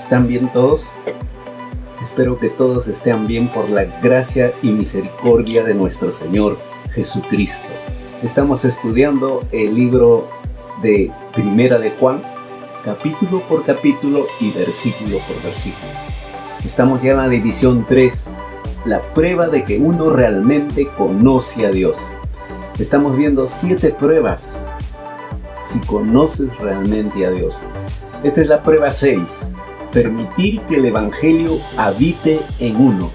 ¿Están bien todos? Espero que todos estén bien por la gracia y misericordia de nuestro Señor Jesucristo. Estamos estudiando el libro de Primera de Juan, capítulo por capítulo y versículo por versículo. Estamos ya en la división 3, la prueba de que uno realmente conoce a Dios. Estamos viendo 7 pruebas si conoces realmente a Dios. Esta es la prueba 6. Permitir que el Evangelio habite en uno.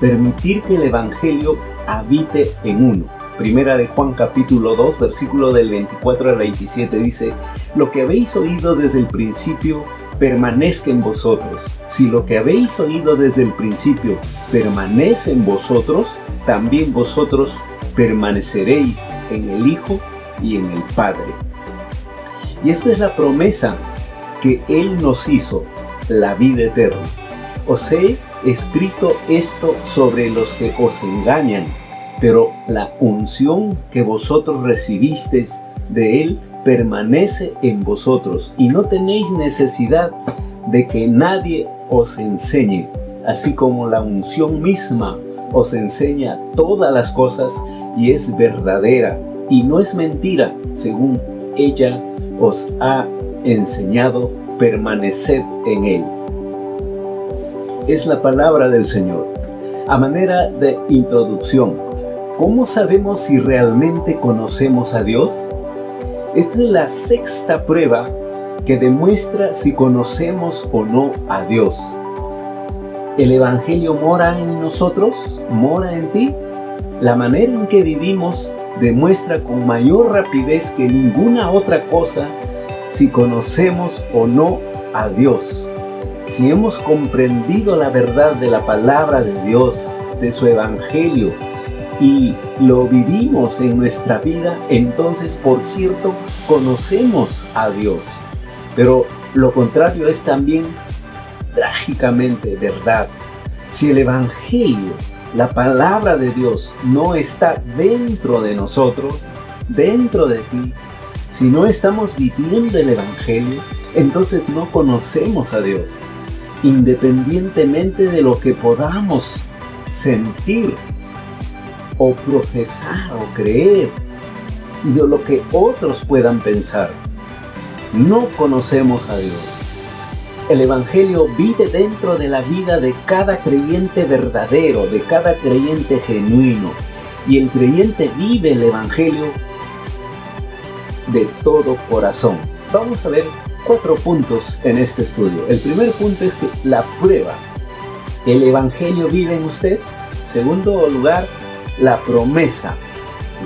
Permitir que el Evangelio habite en uno. Primera de Juan capítulo 2, versículo del 24 al 27 dice: Lo que habéis oído desde el principio permanezca en vosotros. Si lo que habéis oído desde el principio permanece en vosotros, también vosotros permaneceréis en el Hijo y en el Padre. Y esta es la promesa que Él nos hizo, la vida eterna. Os he escrito esto sobre los que os engañan, pero la unción que vosotros recibisteis de Él permanece en vosotros, y no tenéis necesidad de que nadie os enseñe, así como la unción misma os enseña todas las cosas y es verdadera y no es mentira, según ella os ha enseñado, permaneced en Él. Es la palabra del Señor. A manera de introducción, ¿cómo sabemos si realmente conocemos a Dios? Esta es la 6ª prueba que demuestra si conocemos o no a Dios. ¿El Evangelio mora en nosotros? ¿Mora en ti? La manera en que vivimos demuestra con mayor rapidez que ninguna otra cosa si conocemos o no a Dios. Si hemos comprendido la verdad de la palabra de Dios, de su Evangelio, y lo vivimos en nuestra vida, entonces, por cierto, conocemos a Dios. Pero lo contrario es también trágicamente verdad. Si el Evangelio, la palabra de Dios, no está dentro de nosotros, dentro de ti, si no estamos viviendo el Evangelio, entonces no conocemos a Dios. Independientemente de lo que podamos sentir o profesar o creer y de lo que otros puedan pensar, no conocemos a Dios. El Evangelio vive dentro de la vida de cada creyente verdadero, de cada creyente genuino, y el creyente vive el Evangelio de todo corazón. Vamos a ver 4 puntos en este estudio. El primer punto es que la prueba. ¿El Evangelio vive en usted? Segundo lugar, la promesa,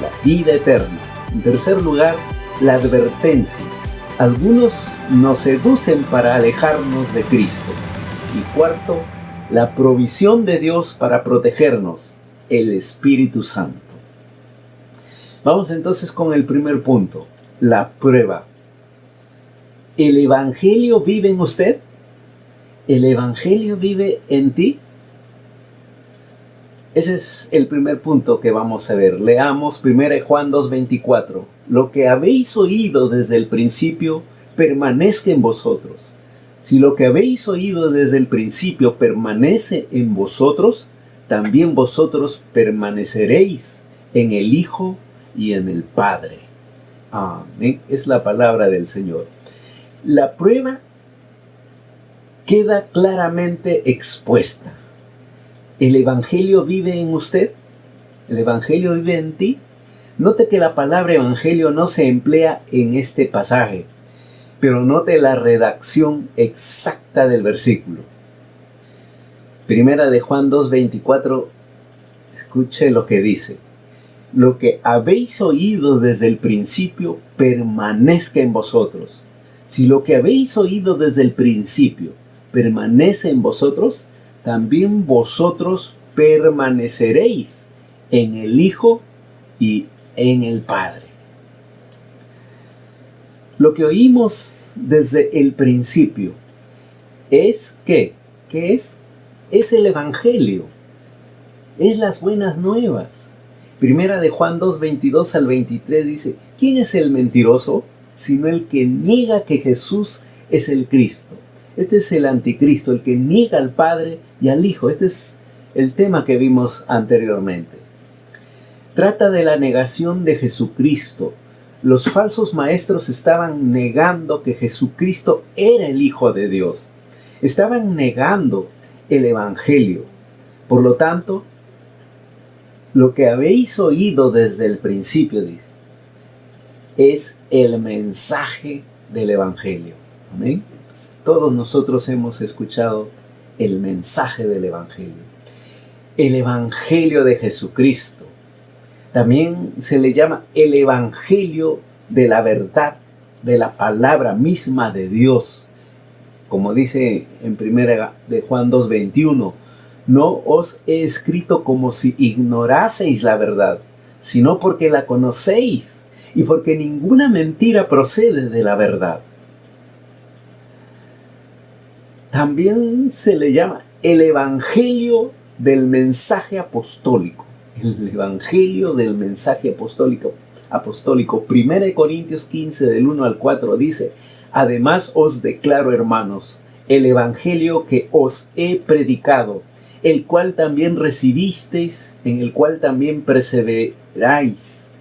la vida eterna. En tercer lugar, la advertencia. Algunos nos seducen para alejarnos de Cristo. Y cuarto, la provisión de Dios para protegernos, el Espíritu Santo. Vamos entonces con el primer punto, la prueba. ¿El Evangelio vive en usted? ¿El Evangelio vive en ti? Ese es el primer punto que vamos a ver. Leamos 1 Juan 2:24. Lo que habéis oído desde el principio permanezca en vosotros. Si lo que habéis oído desde el principio permanece en vosotros, también vosotros permaneceréis en el Hijo y en el Padre. Amén. Es la palabra del Señor. La prueba queda claramente expuesta. ¿El Evangelio vive en usted? ¿El Evangelio vive en ti? Note que la palabra Evangelio no se emplea en este pasaje, pero note la redacción exacta del versículo. Primera de Juan 2:24, escuche lo que dice. Lo que habéis oído desde el principio permanezca en vosotros. Si lo que habéis oído desde el principio permanece en vosotros, también vosotros permaneceréis en el Hijo y en el Padre. Lo que oímos desde el principio es ¿qué? ¿Qué es? Es el Evangelio. Es las buenas nuevas. Primera de Juan 2:22 al 23 dice: ¿Quién es el mentiroso? Sino el que niega que Jesús es el Cristo. Este es el anticristo, el que niega al Padre y al Hijo. Este es el tema que vimos anteriormente. Trata de la negación de Jesucristo. Los falsos maestros estaban negando que Jesucristo era el Hijo de Dios. Estaban negando el Evangelio. Por lo tanto, lo que habéis oído desde el principio, dice, es el mensaje del Evangelio. Amén. Todos nosotros hemos escuchado el mensaje del Evangelio. El Evangelio de Jesucristo. También se le llama el Evangelio de la verdad, de la palabra misma de Dios. Como dice en 1 de Juan 2:21, no os he escrito como si ignoraseis la verdad, sino porque la conocéis y porque ninguna mentira procede de la verdad. También se le llama el Evangelio del mensaje apostólico. El Evangelio del mensaje apostólico. 1 Corintios 15 del 1 al 4 dice, además os declaro, hermanos, el Evangelio que os he predicado, el cual también recibisteis, en el cual también perseveráis,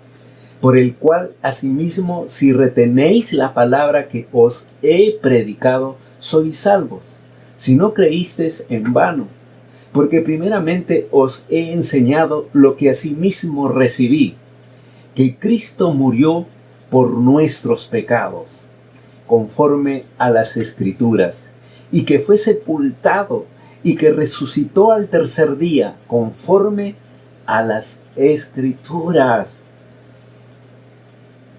por el cual asimismo si retenéis la palabra que os he predicado, sois salvos, si no creísteis en vano, porque primeramente os he enseñado lo que asimismo recibí, que Cristo murió por nuestros pecados, conforme a las Escrituras, y que fue sepultado, y que resucitó al tercer día, conforme a las Escrituras.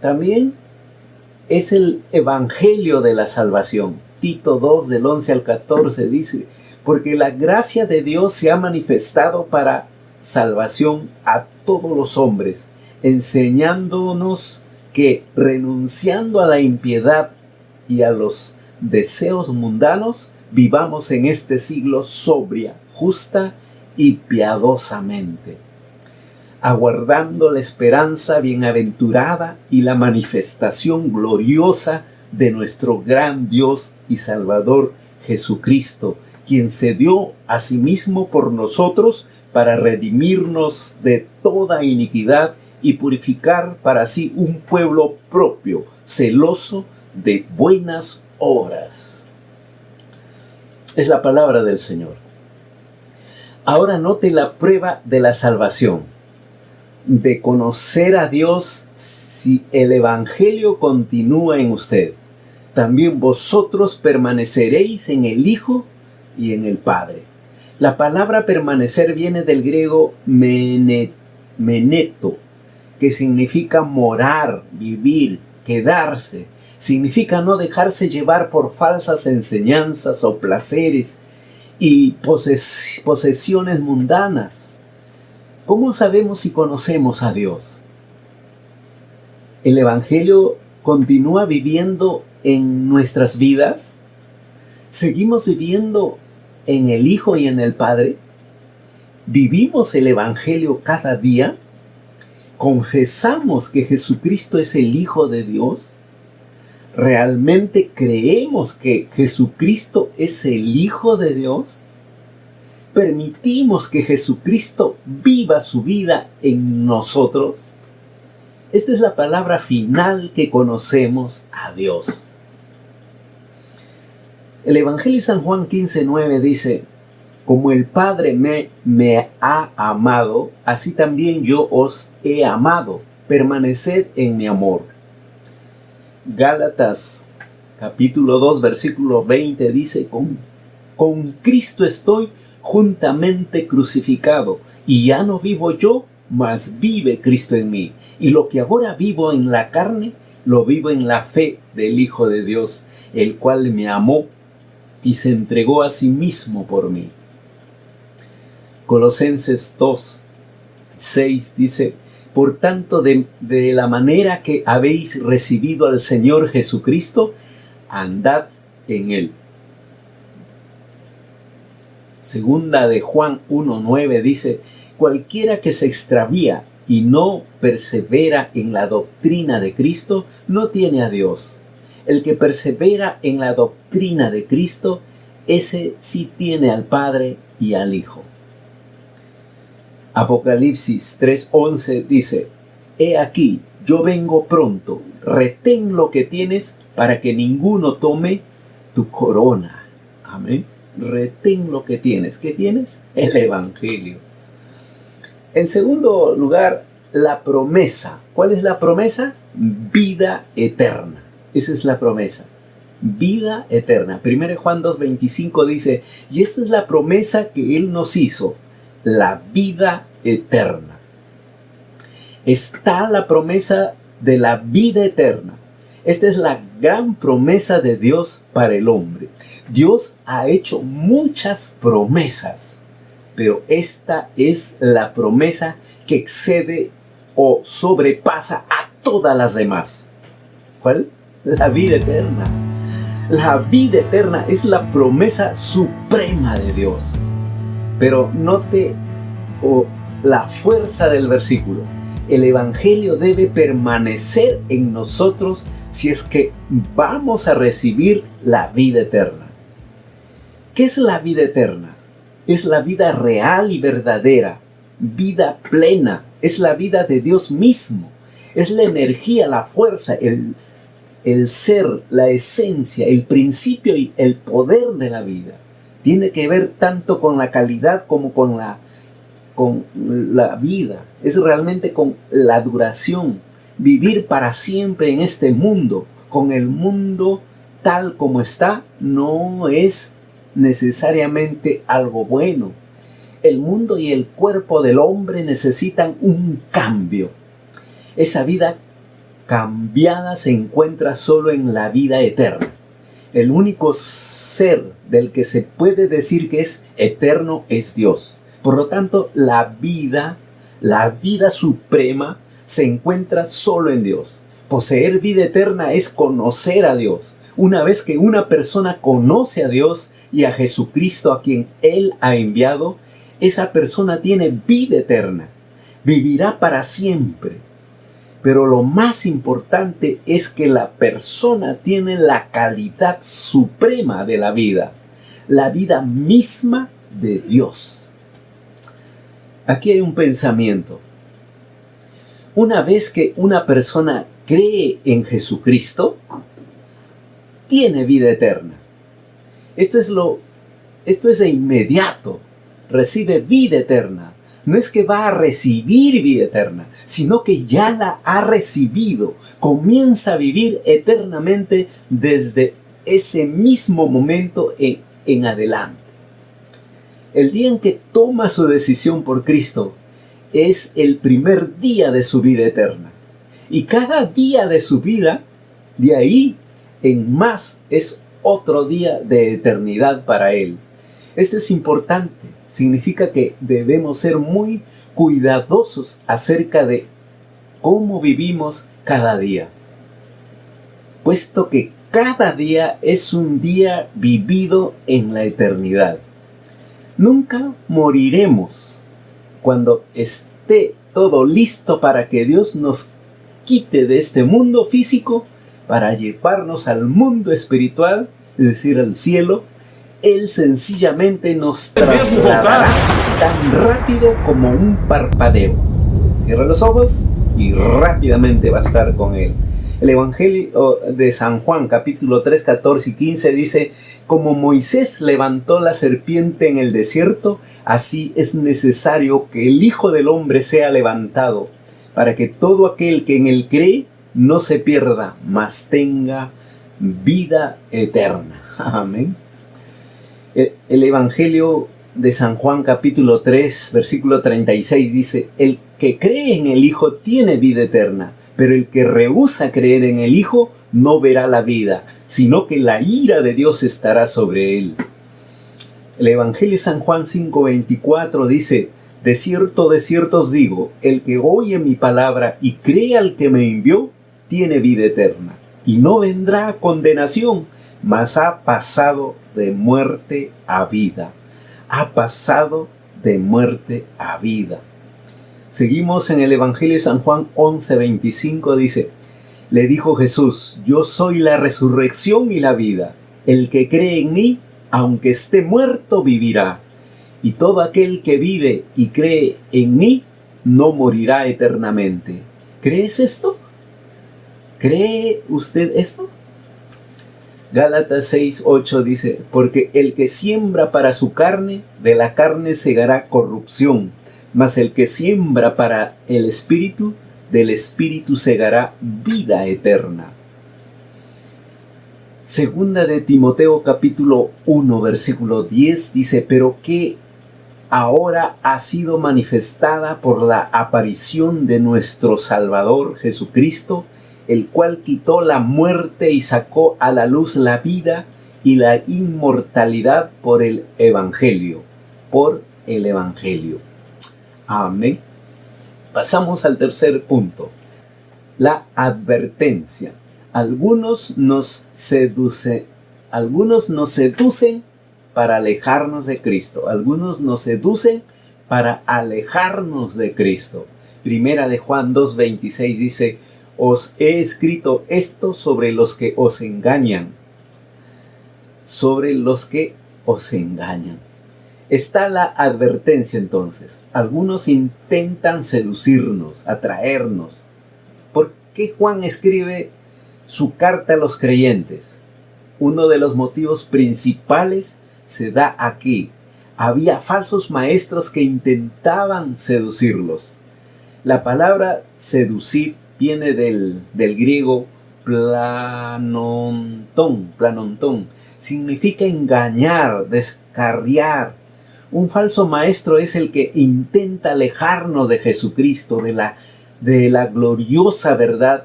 También es el Evangelio de la salvación. Tito 2 del 11 al 14 dice, porque la gracia de Dios se ha manifestado para salvación a todos los hombres, enseñándonos que renunciando a la impiedad y a los deseos mundanos, vivamos en este siglo sobria, justa y piadosamente, aguardando la esperanza bienaventurada y la manifestación gloriosa de nuestro gran Dios y Salvador Jesucristo, quien se dio a sí mismo por nosotros para redimirnos de toda iniquidad y purificar para sí un pueblo propio, celoso de buenas obras. Es la palabra del Señor. Ahora note la prueba de la salvación, de conocer a Dios si el Evangelio continúa en usted. También vosotros permaneceréis en el Hijo y en el Padre. La palabra permanecer viene del griego meneto, que significa morar, vivir, quedarse. Significa no dejarse llevar por falsas enseñanzas o placeres y posesiones mundanas. ¿Cómo sabemos si conocemos a Dios? ¿El Evangelio continúa viviendo en nuestras vidas? ¿Seguimos viviendo en el Hijo y en el Padre? ¿Vivimos el Evangelio cada día? ¿Confesamos que Jesucristo es el Hijo de Dios? ¿Realmente creemos que Jesucristo es el Hijo de Dios? ¿Permitimos que Jesucristo viva su vida en nosotros? Esta es la palabra final que conocemos a Dios. El Evangelio de San Juan 15:9 dice, como el Padre me ha amado, así también yo os he amado. Permaneced en mi amor. Gálatas capítulo 2 versículo 20 dice, con Cristo estoy juntamente crucificado, y ya no vivo yo, mas vive Cristo en mí. Y lo que ahora vivo en la carne, lo vivo en la fe del Hijo de Dios, el cual me amó y se entregó a sí mismo por mí. Colosenses 2:6 dice, por tanto, de la manera que habéis recibido al Señor Jesucristo, andad en Él. Segunda de Juan 1:9 dice, cualquiera que se extravía y no persevera en la doctrina de Cristo, no tiene a Dios. El que persevera en la doctrina de Cristo, ese sí tiene al Padre y al Hijo. Apocalipsis 3:11 dice: He aquí, yo vengo pronto, retén lo que tienes para que ninguno tome tu corona. Amén. Retén lo que tienes. ¿Qué tienes? El Evangelio. En segundo lugar, la promesa. ¿Cuál es la promesa? Vida eterna. Esa es la promesa. Vida eterna. 1 Juan 2:25 dice: y esta es la promesa que Él nos hizo, la vida eterna. Está la promesa de la vida eterna. Esta es la gran promesa de Dios para el hombre. Dios ha hecho muchas promesas, pero esta es la promesa que excede o sobrepasa a todas las demás. ¿Cuál? La vida eterna. La vida eterna es la promesa suprema de Dios. Pero note la fuerza del versículo. El Evangelio debe permanecer en nosotros si es que vamos a recibir la vida eterna. ¿Qué es la vida eterna? Es la vida real y verdadera, vida plena, es la vida de Dios mismo, es la energía, la fuerza, el ser, la esencia, el principio y el poder de la vida. Tiene que ver tanto con la calidad como con la vida. Es realmente con la duración. Vivir para siempre en este mundo, con el mundo tal como está, no es necesariamente algo bueno. El mundo y el cuerpo del hombre necesitan un cambio. Esa vida cambiada se encuentra solo en la vida eterna. El único ser del que se puede decir que es eterno es Dios. Por lo tanto, la vida suprema se encuentra solo en Dios. Poseer vida eterna es conocer a Dios. Una vez que una persona conoce a Dios y a Jesucristo a quien Él ha enviado, esa persona tiene vida eterna. Vivirá para siempre. Pero lo más importante es que la persona tiene la calidad suprema de la vida misma de Dios. Aquí hay un pensamiento. Una vez que una persona cree en Jesucristo, tiene vida eterna. Esto es de inmediato. Recibe vida eterna. No es que va a recibir vida eterna, sino que ya la ha recibido. Comienza a vivir eternamente desde ese mismo momento en adelante. El día en que toma su decisión por Cristo es el primer día de su vida eterna. Y cada día de su vida, de ahí en más, es otro día de eternidad para él. Esto es importante. Significa que debemos ser muy cuidadosos acerca de cómo vivimos cada día. Puesto que cada día es un día vivido en la eternidad. Nunca moriremos. Cuando esté todo listo para que Dios nos quite de este mundo físico para llevarnos al mundo espiritual, es decir, al cielo, Él sencillamente nos trasladará tan rápido como un parpadeo. Cierra los ojos y rápidamente va a estar con Él. El Evangelio de San Juan, capítulo 3, 14 y 15 dice: como Moisés levantó la serpiente en el desierto, así es necesario que el Hijo del Hombre sea levantado, para que todo aquel que en Él cree no se pierda, mas tenga vida eterna. Amén. El Evangelio de San Juan, capítulo 3, versículo 36 dice: el que cree en el Hijo tiene vida eterna, pero el que rehúsa creer en el Hijo no verá la vida, sino que la ira de Dios estará sobre él. El Evangelio de San Juan 5:24 dice: de cierto os digo, el que oye mi palabra y cree al que me envió, tiene vida eterna, y no vendrá a condenación, mas ha pasado de muerte a vida. Ha pasado de muerte a vida. Seguimos en el Evangelio de San Juan 11:25, dice: Le dijo Jesús: yo soy la resurrección y la vida. El que cree en mí, aunque esté muerto, vivirá. Y todo aquel que vive y cree en mí, no morirá eternamente. ¿Crees esto? ¿Cree usted esto? Gálatas 6:8 dice: porque el que siembra para su carne, de la carne segará corrupción, mas el que siembra para el Espíritu, del Espíritu segará vida eterna. Segunda de Timoteo capítulo 1 versículo 10 dice: pero que ahora ha sido manifestada por la aparición de nuestro Salvador Jesucristo, el cual quitó la muerte y sacó a la luz la vida y la inmortalidad por el Evangelio. Por el Evangelio. Amén. Pasamos al tercer punto. La advertencia. Algunos nos seducen para alejarnos de Cristo. Algunos nos seducen para alejarnos de Cristo. Primera de Juan 2:26 dice: os he escrito esto sobre los que os engañan. Sobre los que os engañan. Está la advertencia entonces. Algunos intentan seducirnos, atraernos. ¿Por qué Juan escribe su carta a los creyentes? Uno de los motivos principales se da aquí. Había falsos maestros que intentaban seducirlos. La palabra seducir viene del griego planonton. Significa engañar, descarriar. Un falso maestro es el que intenta alejarnos de Jesucristo, de la gloriosa verdad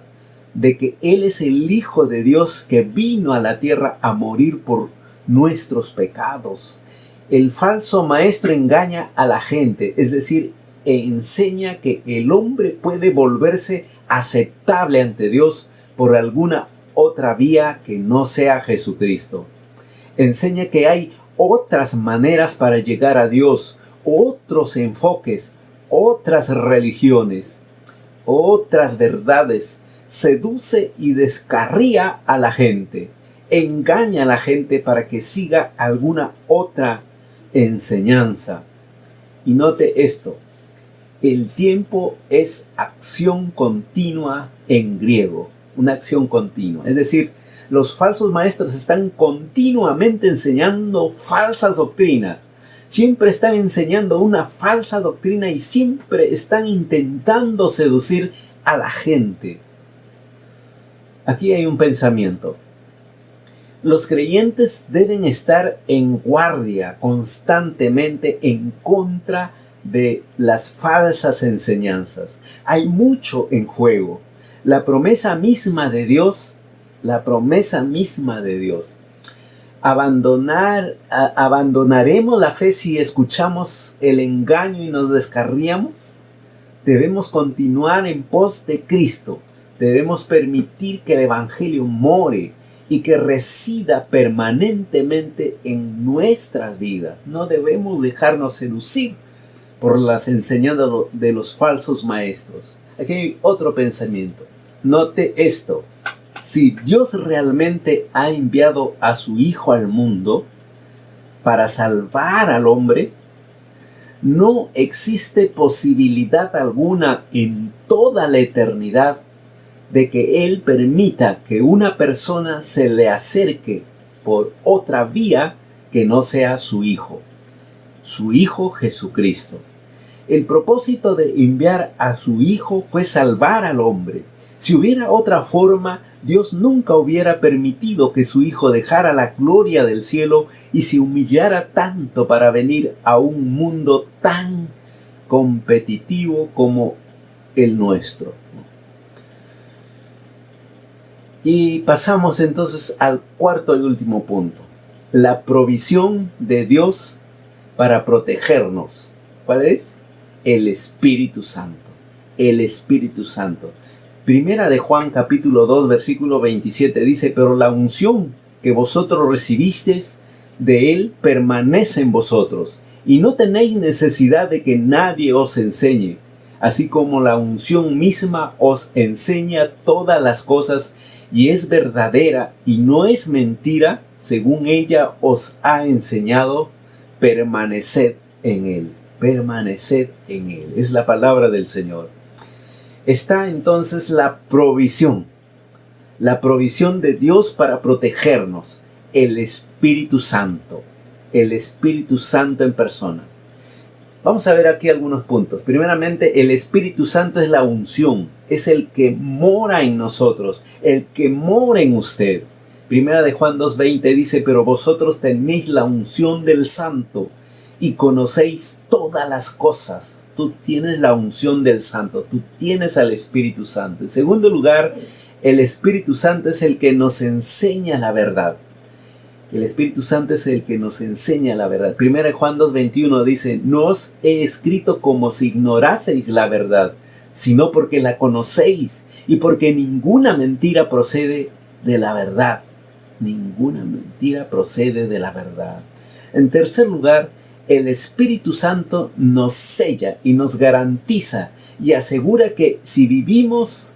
de que Él es el Hijo de Dios que vino a la tierra a morir por nuestros pecados. El falso maestro engaña a la gente, es decir, enseña que el hombre puede volverse aceptable ante Dios por alguna otra vía que no sea Jesucristo. Enseña que hay otras maneras para llegar a Dios, otros enfoques, otras religiones, otras verdades. Seduce y descarría a la gente, engaña a la gente para que siga alguna otra enseñanza. Y note esto: el tiempo es acción continua en griego, una acción continua. Es decir, los falsos maestros están continuamente enseñando falsas doctrinas. Siempre están enseñando una falsa doctrina y siempre están intentando seducir a la gente. Aquí hay un pensamiento. Los creyentes deben estar en guardia constantemente en contra de las falsas enseñanzas. Hay mucho en juego. La promesa misma de Dios. ¿Abandonaremos la fe si escuchamos el engaño y nos descarriamos? Debemos continuar en pos de Cristo. Debemos permitir que el Evangelio more y que resida permanentemente en nuestras vidas. No debemos dejarnos seducir por las enseñanzas de los falsos maestros. Aquí hay otro pensamiento. Note esto. Si Dios realmente ha enviado a su Hijo al mundo para salvar al hombre, no existe posibilidad alguna en toda la eternidad de que Él permita que una persona se le acerque por otra vía que no sea su Hijo Jesucristo. El propósito de enviar a su Hijo fue salvar al hombre. Si hubiera otra forma, Dios nunca hubiera permitido que su Hijo dejara la gloria del cielo y se humillara tanto para venir a un mundo tan competitivo como el nuestro. Y pasamos entonces al cuarto y último punto. La provisión de Dios para protegernos. ¿Cuál es? El Espíritu Santo. El Espíritu Santo. Primera de Juan capítulo 2 versículo 27 dice: pero la unción que vosotros recibisteis de Él permanece en vosotros, y no tenéis necesidad de que nadie os enseñe. así como la unción misma os enseña todas las cosas y es verdadera y no es mentira, según ella os ha enseñado, permaneced en él. Permaneced en él. Es la palabra del Señor. Está entonces la provisión de Dios para protegernos, el Espíritu Santo en persona. Vamos a ver aquí algunos puntos. Primeramente, el Espíritu Santo es la unción, es el que mora en nosotros, el que mora en usted. Primera de Juan 2:20 dice, pero vosotros tenéis la unción del Santo y conocéis todas las cosas. Tú tienes la unción del Santo, tú tienes al Espíritu Santo. En segundo lugar, el Espíritu Santo es el que nos enseña la verdad. El Espíritu Santo es el que nos enseña la verdad. Primera de Juan 2:21 dice, no os he escrito como si ignoraseis la verdad, sino porque la conocéis y porque ninguna mentira procede de la verdad. Ninguna mentira procede de la verdad. En tercer lugar, el Espíritu Santo nos sella y nos garantiza y asegura que si vivimos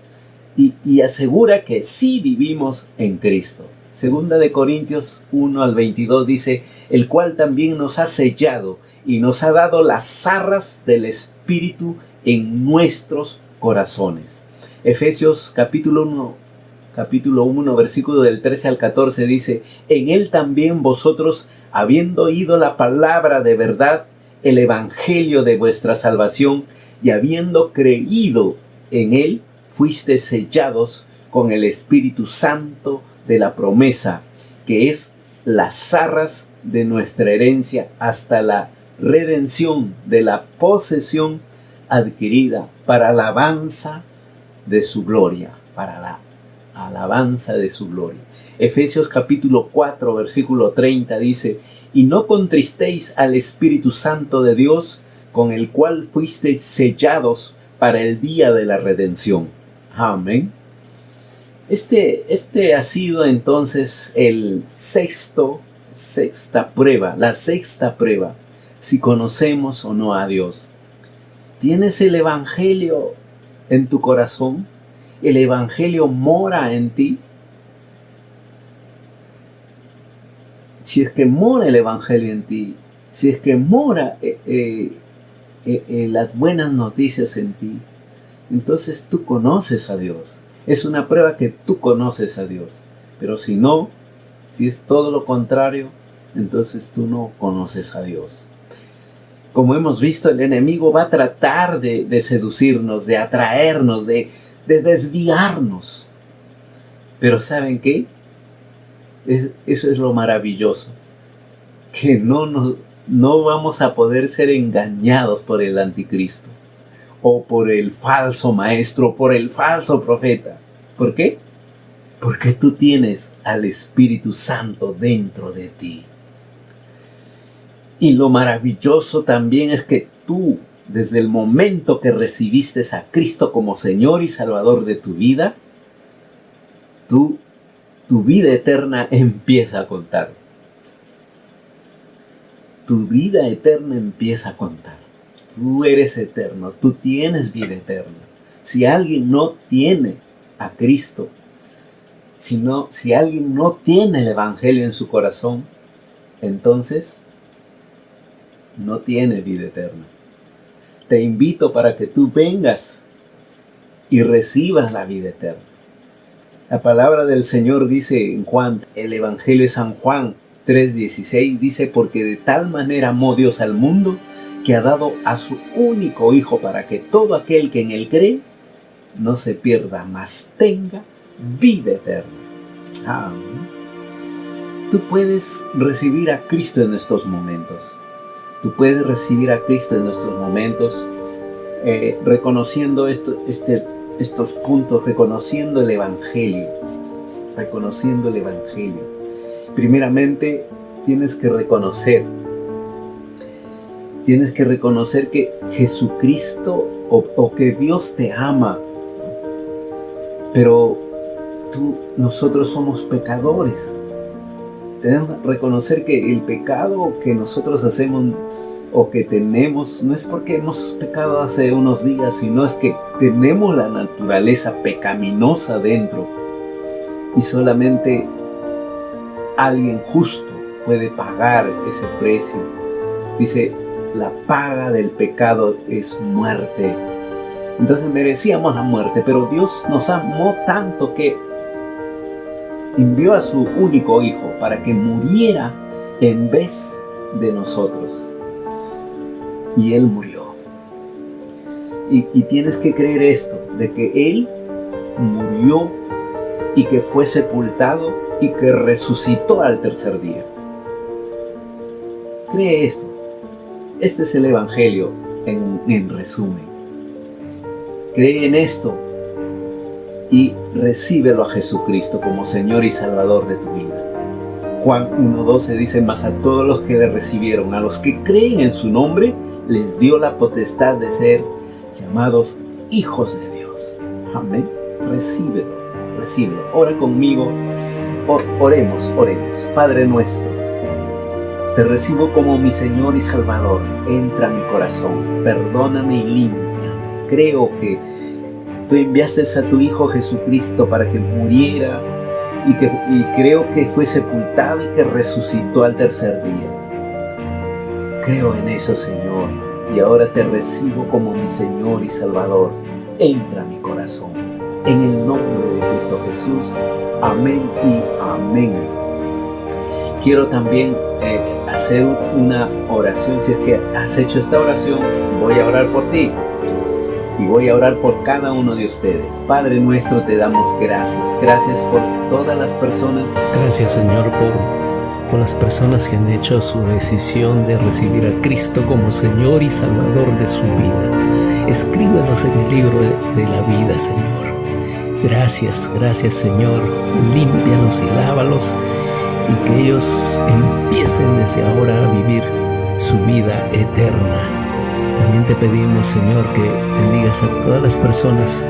y asegura que sí vivimos en Cristo. Segunda de Corintios 1:22 dice, el cual también nos ha sellado y nos ha dado las arras del Espíritu en nuestros corazones. Efesios capítulo 1, versículo del 13 al 14 dice, en él también vosotros, habiendo oído la palabra de verdad, el evangelio de vuestra salvación, y habiendo creído en él, fuisteis sellados con el Espíritu Santo de la promesa, que es las arras de nuestra herencia hasta la redención de la posesión adquirida para alabanza de su gloria, para la alabanza de su gloria. Efesios capítulo 4, versículo 30 dice, y no contristéis al Espíritu Santo de Dios, con el cual fuisteis sellados para el día de la redención. Amén. Este ha sido entonces la sexta prueba, si conocemos o no a Dios. ¿Tienes el Evangelio en tu corazón? ¿El Evangelio mora en ti? Si es que mora el Evangelio en ti, si es que mora las buenas noticias en ti, entonces tú conoces a Dios. Es una prueba que tú conoces a Dios. Pero si no, si es todo lo contrario, entonces tú no conoces a Dios. Como hemos visto, el enemigo va a tratar de seducirnos, de atraernos, de desviarnos. Pero ¿saben qué? Eso es lo maravilloso. Que no vamos a poder ser engañados por el anticristo, o por el falso maestro, por el falso profeta. ¿Por qué? Porque tú tienes al Espíritu Santo dentro de ti. Y lo maravilloso también es que tú, desde el momento que recibiste a Cristo como Señor y Salvador de tu vida, tu vida eterna empieza a contar. Tu vida eterna empieza a contar. Tú eres eterno, tú tienes vida eterna. Si alguien no tiene a Cristo, si alguien no tiene el Evangelio en su corazón, entonces no tiene vida eterna. Te invito para que tú vengas y recibas la vida eterna. La palabra del Señor dice en Juan, el Evangelio de San Juan 3:16, dice, porque de tal manera amó Dios al mundo, que ha dado a su único Hijo para que todo aquel que en él cree no se pierda, mas tenga vida eterna. Amén. Tú puedes recibir a Cristo en estos momentos. Tú puedes recibir a Cristo en estos momentos, reconociendo estos puntos, reconociendo el Evangelio. Reconociendo el Evangelio. Primeramente, tienes que reconocer que Jesucristo o que Dios te ama, pero nosotros somos pecadores. Tenemos que reconocer que el pecado que nosotros hacemos o que tenemos, no es porque hemos pecado hace unos días, sino es que tenemos la naturaleza pecaminosa dentro y solamente alguien justo puede pagar ese precio. Dice, la paga del pecado es muerte. Entonces merecíamos la muerte, pero Dios nos amó tanto que envió a su único hijo para que muriera en vez de nosotros. Y Él murió. Y tienes que creer esto, de que Él murió y que fue sepultado y que resucitó al tercer día. Cree esto. Este es el Evangelio en resumen. Cree en esto y recíbelo a Jesucristo como Señor y Salvador de tu vida. Juan 1:12 dice, mas a todos los que le recibieron, a los que creen en su nombre, les dio la potestad de ser llamados hijos de Dios. Amén. Recíbelo, recíbelo. Ora conmigo. Oremos. Padre nuestro, te recibo como mi Señor y Salvador. Entra a mi corazón, perdóname y límpiame. Creo que tú enviaste a tu Hijo Jesucristo para que muriera y creo que fue sepultado y que resucitó al tercer día. Creo en eso, Señor, y ahora te recibo como mi Señor y Salvador. Entra a mi corazón. En el nombre de Cristo Jesús. Amén y amén. Quiero también hacer una oración. Si es que has hecho esta oración, voy a orar por ti. Y voy a orar por cada uno de ustedes. Padre nuestro, te damos gracias. Gracias por todas las personas. Gracias, Señor, por las personas que han hecho su decisión de recibir a Cristo como Señor y Salvador de su vida. Escríbelos en el libro de la vida, Señor. Gracias, Señor. Límpialos y lávalos y que ellos empiecen desde ahora a vivir su vida eterna. También te pedimos, Señor, que bendigas a todas las personas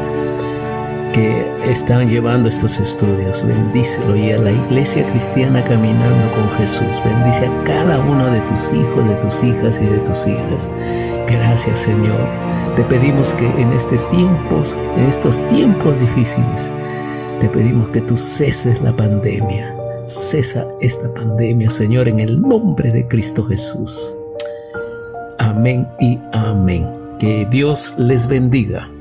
que están llevando estos estudios. Bendícelo, y a la Iglesia Cristiana Caminando con Jesús. Bendice a cada uno de tus hijos, de tus hijas y de tus hijas. Gracias, Señor. Te pedimos que en estos tiempos difíciles, te pedimos que tú ceses la pandemia. Cesa esta pandemia, Señor, en el nombre de Cristo Jesús. Amén y amén. Que Dios les bendiga.